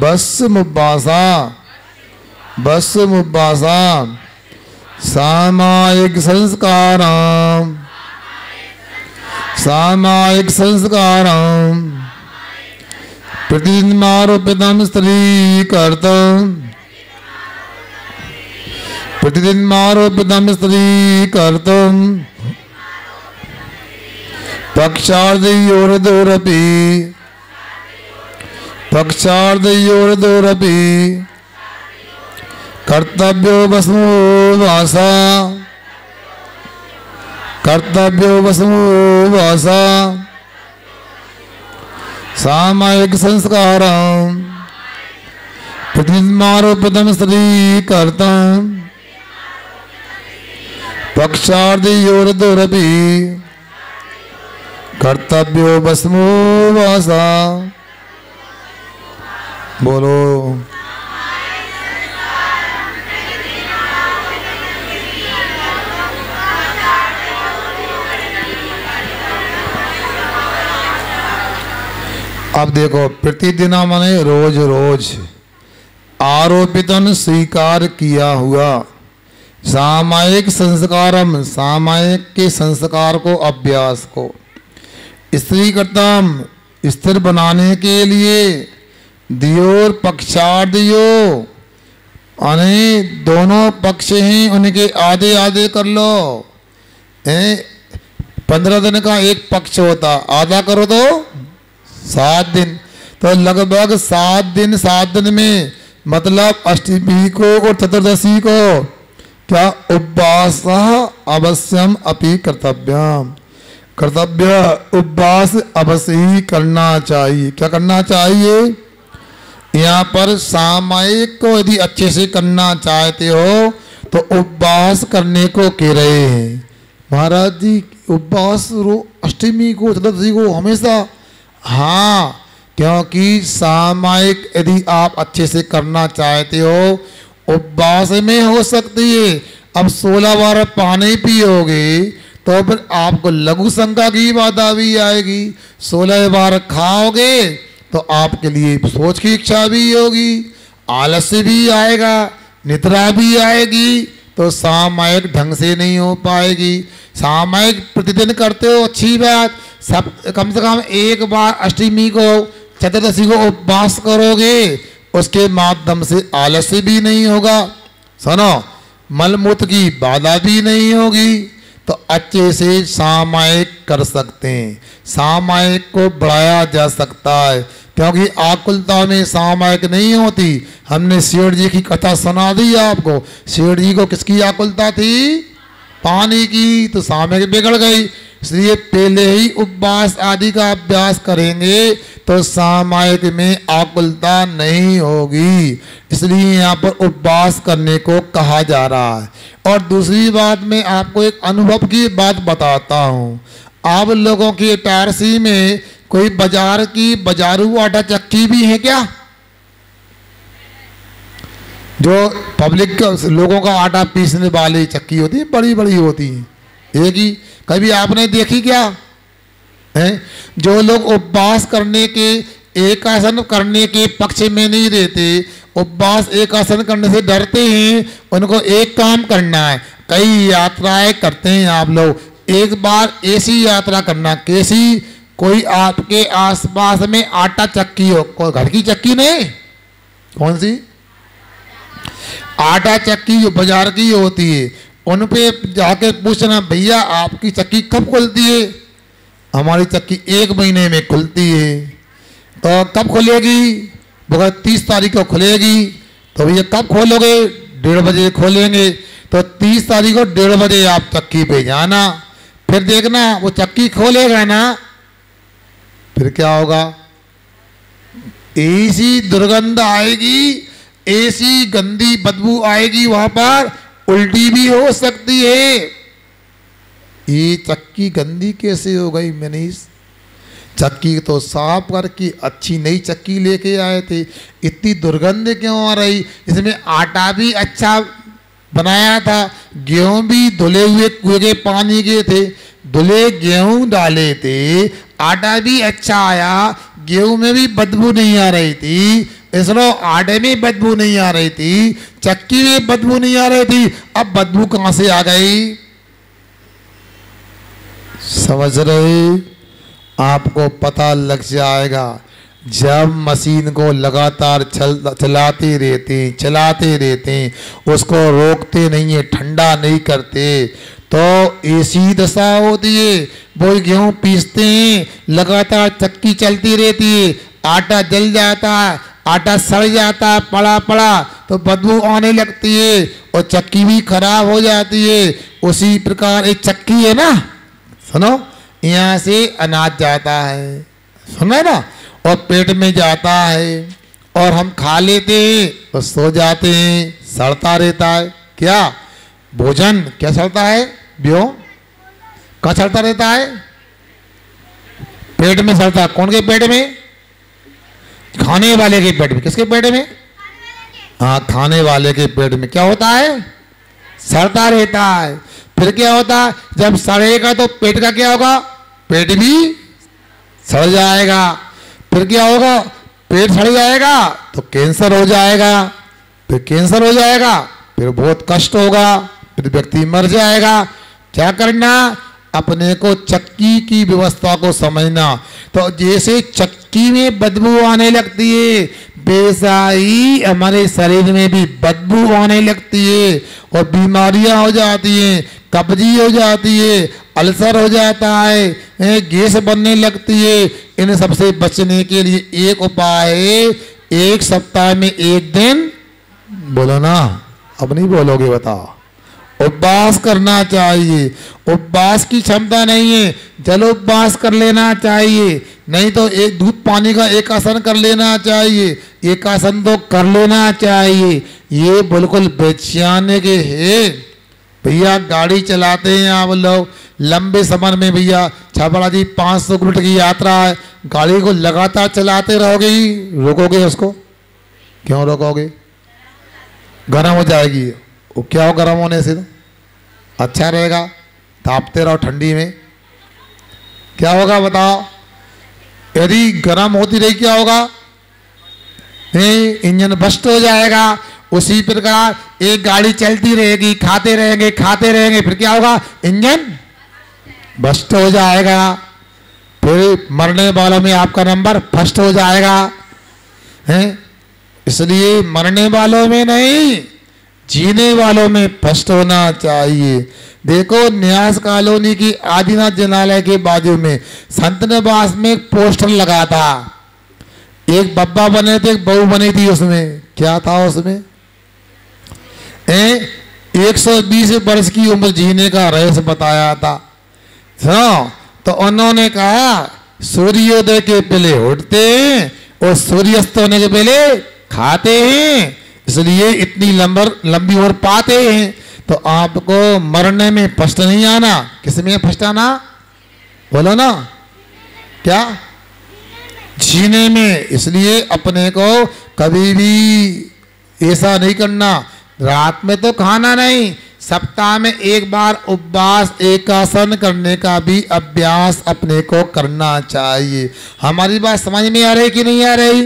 भस्मुपासा सामायिक संस्कारम प्रतिदिन आरोपितम स्त्री कर्तम पक्षार्धयोरपि कर्तव्यो वसुवासा सामायिक संस्कारम प्रतिदिन आरोपितम स्त्री कर्तम पक्षार्धयोरपि कर्तव्यो भस्मुवासा। बोलो। अब देखो, प्रतिदिन माने रोज रोज, आरोपितन स्वीकार किया हुआ, सामायिक संस्कारम सामायिक के संस्कार को, अभ्यास को, स्त्री कर्तम स्थिर बनाने के लिए, दियोर पक्षार्धयो यानी दोनों पक्ष हैं उनके आधे आधे कर लो। 15 दिन का एक पक्ष होता, आधा करो तो 7 दिन, तो लगभग 7 दिन में मतलब अष्टमी को और चतुर्दशी को क्या उपवास अवश्यम अपि कर्तव्य उपवास अवश्य ही करना चाहिए। क्या करना चाहिए? यहाँ पर सामायिक को यदि अच्छे से करना चाहते हो तो उपवास करने को कह रहे हैं महाराज जी। उपवास अष्टमी को चतुर्दशी को हमेशा, हाँ, क्योंकि सामायिक यदि आप अच्छे से करना चाहते हो उपवास में हो सकती है। अब 16 बार पानी पियोगे तो फिर आपको लघु शंका की बाधा भी आएगी। 16 बार खाओगे तो आपके लिए सोच की इच्छा भी होगी, आलस्य भी आएगा, निद्रा भी आएगी, तो सामायिक ढंग से नहीं हो पाएगी। सामायिक प्रतिदिन करते हो अच्छी बात, सब कम से कम एक बार अष्टमी को चतुर्दशी को उपवास करोगे, उसके माध्यम से आलस्य भी नहीं होगा, सुनो, मलमूत्र की बाधा भी नहीं होगी, तो अच्छे से सामायिक कर सकते हैं। सामायिक को बढ़ाया जा सकता है क्योंकि आकुलता में सामायिक नहीं होती। हमने शेर जी की कथा सुना दी आपको। शेर जी को किसकी आकुलता थी? पानी की तो सामग्री बिगड़ गई। इसलिए पहले ही उपवास आदि का अभ्यास करेंगे तो सामायिक में आकुलता नहीं होगी। इसलिए यहाँ पर उपवास करने को कहा जा रहा है। और दूसरी बात, मैं आपको एक अनुभव की बात बताता हूँ। आप लोगों की इटारसी में कोई बाजार की बाजारू आटा चक्की भी है क्या? जो पब्लिक लोगों का आटा पीसने वाली चक्की होती है, बड़ी बड़ी होती है, एक ही। कभी आपने देखी क्या है? जो लोग उपवास करने के, एक आसन करने के पक्ष में नहीं रहते, उपवास एक आसन करने से डरते हैं, उनको एक काम करना है। कई यात्राएं करते हैं आप लोग, एक बार ऐसी यात्रा करना, कैसी? कोई आपके आसपास में आटा चक्की हो, कोई घर की चक्की नहीं, कौन सी आटा चक्की जो बाजार की होती है, उन पे जाके पूछना, भैया आपकी चक्की कब खुलती है? हमारी चक्की 1 महीने में खुलती है। तो कब खुलेगी? बोला 30 तारीख को खुलेगी। तो भैया कब खोलोगे? 1:30 बजे खोलेंगे। तो 30 तारीख को 1:30 बजे आप चक्की पे जाना, फिर देखना वो चक्की खोलेगा ना, फिर क्या होगा? ऐसी दुर्गंध आएगी, ऐसी गंदी बदबू आएगी, वहां पर उल्टी भी हो सकती है। ये चक्की गंदी कैसे हो गई? मनीष, चक्की तो साफ करके अच्छी नई चक्की लेके आए थे, इतनी दुर्गंध क्यों आ रही? इसमें आटा भी अच्छा बनाया था, गेहूं भी धुले हुए कुएं के पानी के थे, धुले गेहूं डाले थे, आटा भी अच्छा आया, गेहूं में भी बदबू नहीं आ रही थी, इसरो आटे में बदबू नहीं आ रही थी, चक्की में बदबू नहीं आ रही थी। अब बदबू कहां से आ गई? समझ रहे? आपको पता लग जाएगा जब मशीन को लगातार चलाते रहते हैं, उसको रोकते नहीं है, ठंडा नहीं करते, तो ऐसी दशा होती है। वो गेहूं पीसते हैं, लगातार चक्की चलती रहती है, आटा जल जाता है, आटा सड़ जाता है, पड़ा पड़ा तो बदबू आने लगती है और चक्की भी खराब हो जाती है। उसी प्रकार एक चक्की है ना, सुनो, यहाँ से अनाज जाता है, सुना ना, और पेट में जाता है और हम खा लेते हैं और सो जाते हैं, सड़ता रहता है। क्या भोजन क्या सड़ता है? ब्यो कहाँ सड़ता रहता है? पेट में सड़ता है। कौन के पेट में? खाने वाले के पेट में। किसके पेट में? हाँ, खाने वाले के पेट में क्या होता है? सड़ता रहता है। फिर क्या होता है? जब सड़ेगा तो पेट का क्या होगा? पेट भी सड़ जाएगा। फिर क्या होगा? पेट सड़ जाएगा तो कैंसर हो जाएगा, फिर कैंसर हो जाएगा, फिर बहुत कष्ट होगा, फिर व्यक्ति मर जाएगा। क्या करना? अपने को चक्की की व्यवस्था को समझना। तो जैसे चक्की में बदबू आने लगती है, वैसा ही हमारे शरीर में भी बदबू आने लगती है और बीमारियां हो जाती हैं, कब्जी हो जाती है, अल्सर हो जाता है, गैस बनने लगती है। इन सबसे बचने के लिए एक उपाय है, 1 सप्ताह में 1 दिन, बोलो ना, अब नहीं बोलोगे, बताओ, उपवास करना चाहिए। उपवास की क्षमता नहीं है, जल उपवास कर लेना चाहिए, नहीं तो एक दूध पानी का एक आसन कर लेना चाहिए, एक आसन तो कर लेना चाहिए। ये बिल्कुल वैज्ञानिक है। भैया गाड़ी चलाते हैं आप लोग लंबे समय में, भैया छापड़ा जी 500 किलोमीटर की यात्रा है, गाड़ी को लगातार चलाते रहोगे ही, रोकोगे उसको? क्यों रोकोगे? गर्म हो जाएगी। वो क्या हो गर्म होने से? तो अच्छा रहेगा, तापते रहो ठंडी में, क्या होगा बताओ? यदि गर्म होती रही क्या होगा? इंजन बस्ट हो जाएगा। उसी प्रकार एक गाड़ी चलती रहेगी, खाते रहेंगे, फिर क्या होगा? इंजन बस्ट हो जाएगा, फिर मरने वालों में आपका नंबर फर्स्ट हो जाएगा। हैं? इसलिए मरने वालों में नहीं, जीने वालों में फर्स्ट होना चाहिए। देखो, न्यास कॉलोनी की आदिनाथ जनालय के बाजू में संत निवास में एक पोस्टर लगा था, एक बब्बा बने थे, एक बहू बनी थी, उसमें क्या था? उसमें 120 वर्ष की उम्र जीने का रहस्य बताया था। सुनो, तो उन्होंने कहा सूर्योदय के पहले उठते हैं और सूर्यास्त होने के पहले खाते हैं, इसलिए इतनी लंबी उम्र पाते हैं। तो आपको मरने में फर्स्ट नहीं आना, किसमें फर्स्ट आना? बोलो ना, क्या? जीने में। इसलिए अपने को कभी भी ऐसा नहीं करना, रात में तो खाना नहीं, सप्ताह में एक बार उपवास एकासन करने का भी अभ्यास अपने को करना चाहिए। हमारी बात समझ में आ रही कि नहीं आ रही?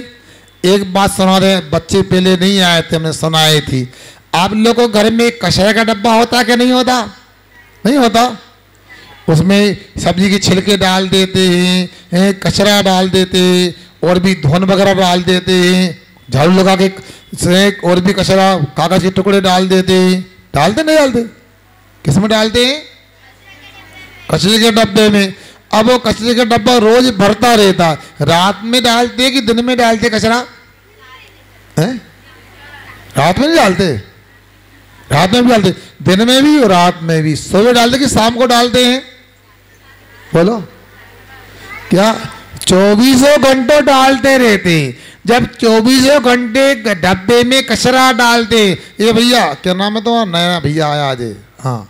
एक बात सुना रहे, बच्चे पहले नहीं आए थे, हमने सुनाई थी। आप लोगों को घर में कचरे का डब्बा होता कि नहीं होता? नहीं होता। उसमें सब्जी के छिलके डाल देते हैं, कचरा डाल देते हैं, और भी धुन वगैरह डाल देते हैं, झाड़ू लगा के और भी कचरा कागज के टुकड़े डाल देते हैं। डालते नहीं डालते? किस में डालते हैं? कचरे के डब्बे में। अब वो कचरे का डब्बा रोज भरता रहता, रात में डालते कि दिन में डालते कचरा? है? रात में नहीं डालते? रात में भी डालते, दिन में भी और रात में भी। सुबह डालते कि शाम को डालते हैं? बोलो क्या? 24 घंटों डालते रहते। जब 24 घंटे डब्बे में कचरा डालते, ये भैया क्या नाम है तुम्हारा? नया भैया आया आज। हाँ,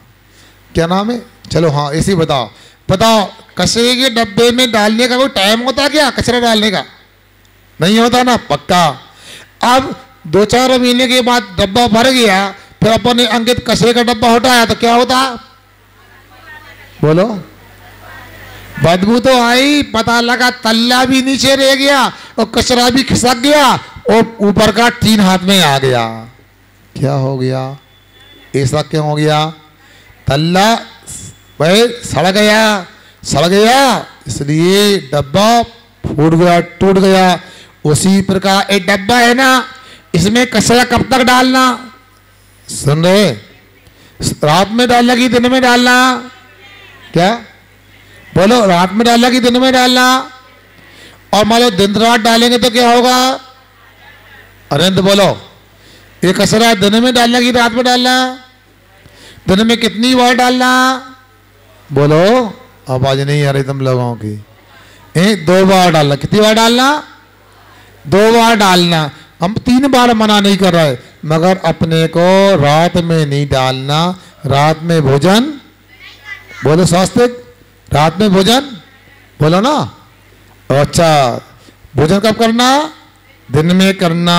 क्या नाम है? चलो हाँ, ऐसे बताओ। बताओ, कचरे के डब्बे में डालने का कोई टाइम होता क्या? कचरा डालने का नहीं होता ना, पक्का। अब 2-4 महीने के बाद डब्बा भर गया, फिर अपन ने अंकित कचरे का डब्बा हटाया तो क्या होता? बोलो, बदबू तो आई, पता लगा तल्ला भी नीचे रह गया और कचरा भी खिसक गया और ऊपर का टीन हाथ में आ गया। क्या हो गया? ऐसा क्यों हो गया? तल्ला भाई सड़ गया, इसलिए डब्बा फूट गया, टूट गया। उसी प्रकार एक डब्बा है ना, इसमें कचरा कब तक डालना? सुन रहे? रात में डालना कि दिन में डालना? क्या बोलो, रात में डालना कि दिन में डालना? और मान लो दिन रात डालेंगे तो क्या होगा? अरे तो बोलो, ये कचरा दिन में डालना कि रात में डालना? दिन में कितनी बार डालना? बोलो, आवाज नहीं आ रही तुम लोगों की। 2 बार डालना। कितनी बार डालना? 2 बार डालना। हम 3 बार मना नहीं कर रहे, मगर अपने को रात में नहीं डालना। रात में भोजन, बोलो स्वास्तिक, रात में भोजन बोलो ना। अच्छा, भोजन कब करना? दिन में करना।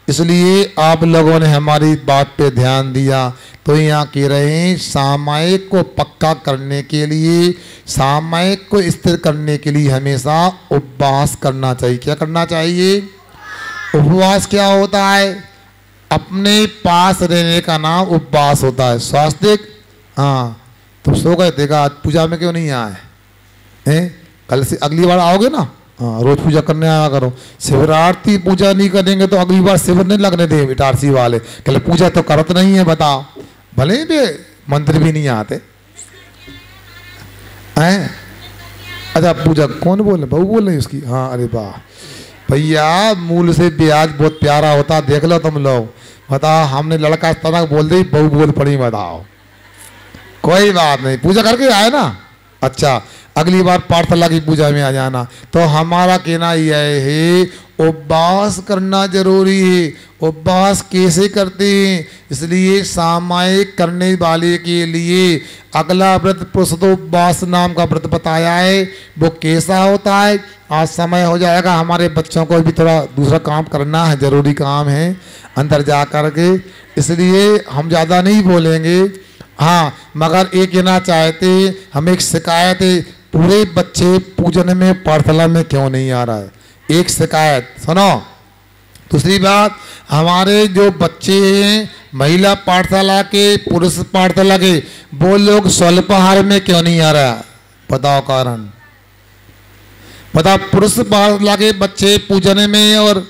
इसलिए आप लोगों ने हमारी बात पे ध्यान दिया। तो यहाँ कह रहे हैं, सामायिक को पक्का करने के लिए, सामायिक को स्थिर करने के लिए हमेशा उपवास करना चाहिए। क्या करना चाहिए? उपवास क्या होता है? अपने पास रहने का नाम उपवास होता है। स्वास्तिक, हाँ, तुम सो गए देखा, आज पूजा में क्यों नहीं आए हैं? कल से अगली बार आओगे ना? हाँ, रोज पूजा करने आया करो। शिवरात्रि पूजा नहीं करेंगे तो अगली बार शिविर नहीं लगने दे इटारसी वाले। कल पूजा तो करत नहीं है, बताओ। भले भी मंदिर भी नहीं आते हैं। अच्छा, पूजा कौन बोल रहे? बहू बोल रही उसकी? हाँ, अरे वाह भैया, मूल से ब्याज बहुत प्यारा होता, देख लो तुम लोग। बताओ, हमने लड़का इस तरह बोल दी, बहू बोल पड़ी। बताओ, कोई बात नहीं, पूजा करके आए ना। अच्छा, अगली बार पाठशाला की पूजा में आ जाना। तो हमारा कहना यह है, उपवास करना जरूरी है। उपवास कैसे करते हैं? इसलिए सामायिक करने वाले के लिए अगला व्रत पुरुषोत्तोपवास नाम का व्रत बताया है। वो कैसा होता है? आज समय हो जाएगा, हमारे बच्चों को भी थोड़ा दूसरा काम करना है, जरूरी काम है अंदर जा कर के, इसलिए हम ज़्यादा नहीं बोलेंगे। हाँ, मगर ये कहना चाहते, हमें एक शिकायत है, पूरे बच्चे पूजन में पाठशाला में क्यों नहीं आ रहा है? एक शिकायत सुनो। दूसरी बात, हमारे जो बच्चे हैं महिला पाठशाला के, पुरुष पाठशाला के, वो लोग स्वल्पाहार में क्यों नहीं आ रहा? बताओ कारण। बताओ, पुरुष पाठशाला के बच्चे पूजन में और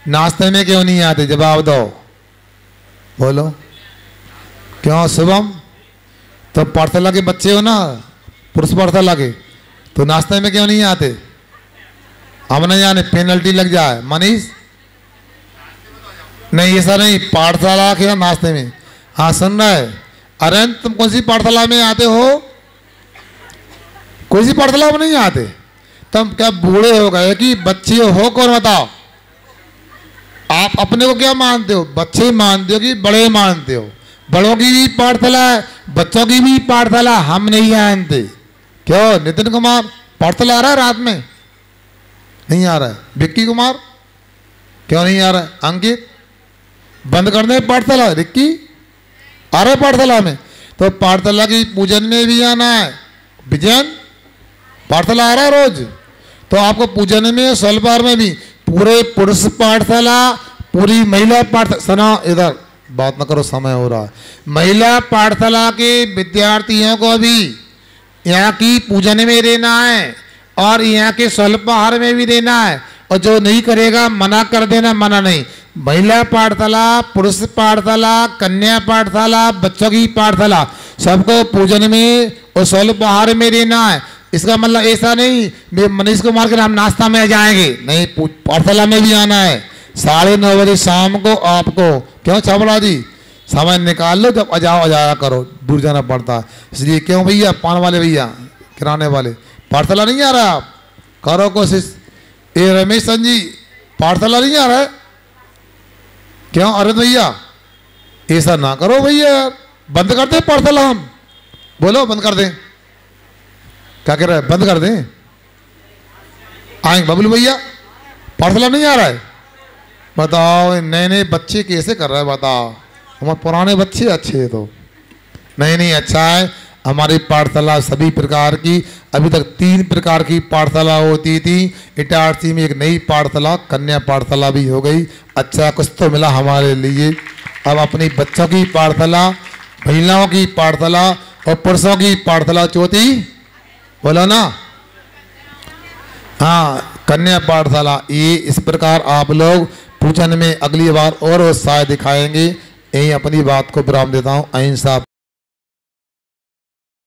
नाश्ते में क्यों नहीं आते? जवाब दो, बोलो। क्यों शुभम? तो पाठशाला के बच्चे हो ना, पुरुष पाठशाला के, तो नाश्ते में क्यों नहीं आते? हम नहीं जाने, पेनल्टी लग जाए। मनीष नहीं, ऐसा नहीं, पाठशाला के नाश्ते में। हाँ सुन रहा है। अरे तुम कौन सी पाठशाला में आते हो? कोई सी पाठशाला में नहीं आते? तुम क्या बूढ़े हो गए कि बच्चे हो? कौन बताओ? आप अपने को क्या मानते हो? बच्चे मानते हो कि बड़े मानते हो? बड़ों की भी पाठशाला है, बच्चों की भी पाठशाला, हम नहीं जानते। क्यों नितिन कुमार पाठशाला आ रहा है रात में? नहीं आ रहा है। विक्की कुमार क्यों नहीं आ रहा है? अंकित बंद कर दे पाठशाला। रिक्की आ रहा है पाठशाला में? तो पाठशाला की पूजन में भी आना है। विजयन पाठशाला आ रहा है रोज, तो आपको पूजन में स्वल्पहार में भी पूरे पुरुष पाठशाला, पूरी महिला पाठशाला, सुना इधर बात न करो समय हो रहा है। महिला पाठशाला के विद्यार्थियों को भी यहाँ की पूजन में रहना है और यहाँ के स्वल्पहार में भी रहना है, और जो नहीं करेगा मना कर देना, मना नहीं। महिला पाठशाला, पुरुष पाठशाला, कन्या पाठशाला, बच्चों की पाठशाला, सबको पूजन में और स्वल्पहार में रहना है। इसका मतलब ऐसा नहीं मैं मनीष कुमार के नाम नाश्ता में जाएंगे, नहीं, पाठशाला में भी आना है। 9:30 बजे शाम को आपको। क्यों छाबड़ा जी समय निकाल लो, जब अजाया करो, दूर जाना पड़ता है इसलिए। क्यों भैया पान वाले भैया, किराने वाले, पाठशाला नहीं आ रहा? आप करो कोशिश। ए रमेश सन जी पाठशाला नहीं आ रहा है? क्यों अरे भैया ऐसा ना करो भैया, बंद कर दें पाठशाला हम? बोलो बंद कर दें। क्या कह रहा है? बंद कर दें? आएंगे बबलू भैया, पाठशाला नहीं आ रहा है? बताओ नए नए बच्चे कैसे कर रहे हैं? बताओ हमारे पुराने बच्चे अच्छे हैं तो नहीं अच्छा है। हमारी पाठशाला सभी प्रकार की, अभी तक 3 प्रकार की पाठशाला होती थी। इटारसी में एक नई पाठशाला, कन्या पाठशाला भी हो गई। अच्छा कुछ तो मिला हमारे लिए। अब अपनी बच्चों की पाठशाला, महिलाओं की पाठशाला और पुरुषों की पाठशाला, चौथी बोलो ना, हाँ कन्या पाठशाला। ये इस प्रकार आप लोग पूजन में अगली बार और उत्साह दिखाएंगे। यही अपनी बात को विराम देता हूँ। अहिंसा